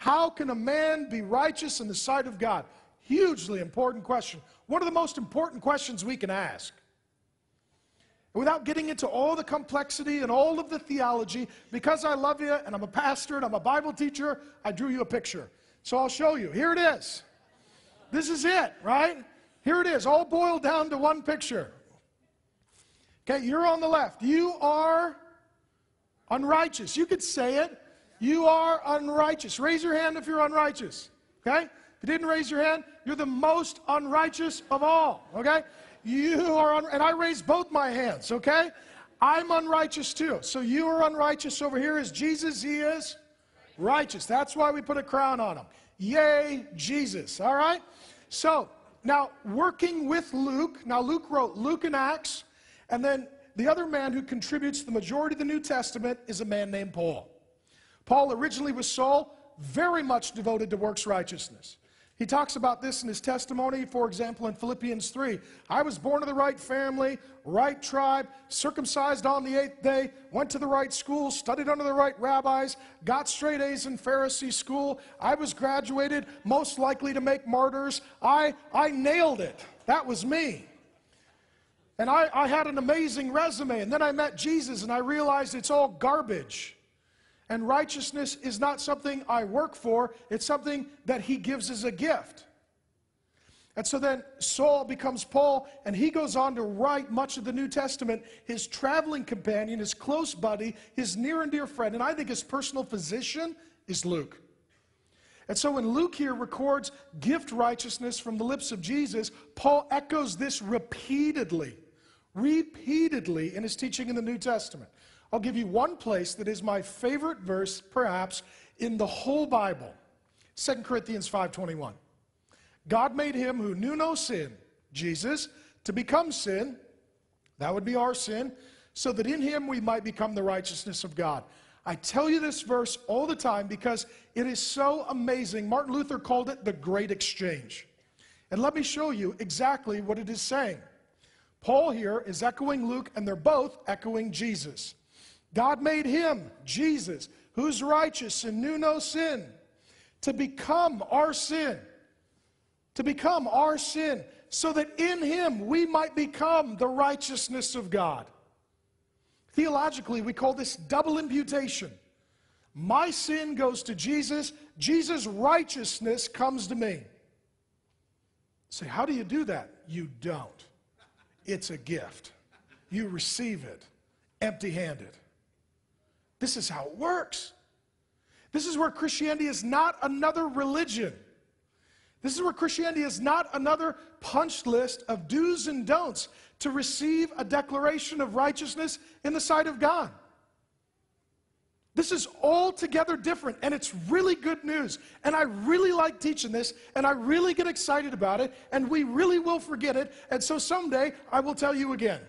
How can a man be righteous in the sight of God? Hugely important question. One of the most important questions we can ask. Without getting into all the complexity and all of the theology, because I love you and I'm a pastor and I'm a Bible teacher, I drew you a picture. So I'll show you. Here it is. This is it, right? Here it is, all boiled down to one picture. Okay, you're on the left. You are unrighteous. You could say it. You are unrighteous. Raise your hand if you're unrighteous. Okay? If you didn't raise your hand, you're the most unrighteous of all. Okay? You are, and I raised both my hands. Okay? I'm unrighteous too. So you are unrighteous. Over here is Jesus. He is righteous. That's why we put a crown on him. Yay, Jesus. All right? So, now working with Luke. Now Luke wrote Luke and Acts. And then the other man who contributes the majority of the New Testament is a man named Paul. Paul originally was Saul, very much devoted to works righteousness. He talks about this in his testimony, for example, in Philippians 3. I was born of the right family, right tribe, circumcised on the 8th day, went to the right school, studied under the right rabbis, got straight A's in Pharisee school. I was graduated, most likely to make martyrs. I nailed it. That was me. And I had an amazing resume. And then I met Jesus and I realized it's all garbage. And righteousness is not something I work for. It's something that he gives as a gift. And so then Saul becomes Paul, and he goes on to write much of the New Testament. His traveling companion, his close buddy, his near and dear friend, and I think his personal physician is Luke. And so when Luke here records gift righteousness from the lips of Jesus, Paul echoes this repeatedly in his teaching in the New Testament. I'll give you one place that is my favorite verse, perhaps, in the whole Bible. 2 Corinthians 5:21. God made him who knew no sin, Jesus, to become sin, that would be our sin, so that in him we might become the righteousness of God. I tell you this verse all the time because it is so amazing. Martin Luther called it the Great Exchange. And let me show you exactly what it is saying. Paul here is echoing Luke, and they're both echoing Jesus. God made him, Jesus, who's righteous and knew no sin, to become our sin. To become our sin, so that in him we might become the righteousness of God. Theologically, we call this double imputation. My sin goes to Jesus. Jesus' righteousness comes to me. Say, how do you do that? You don't. It's a gift. You receive it empty-handed. This is how it works. This is where Christianity is not another religion. This is where Christianity is not another punch list of do's and don'ts to receive a declaration of righteousness in the sight of God. This is altogether different, and it's really good news. And I really like teaching this, and I really get excited about it, and we really will forget it, and so someday I will tell you again.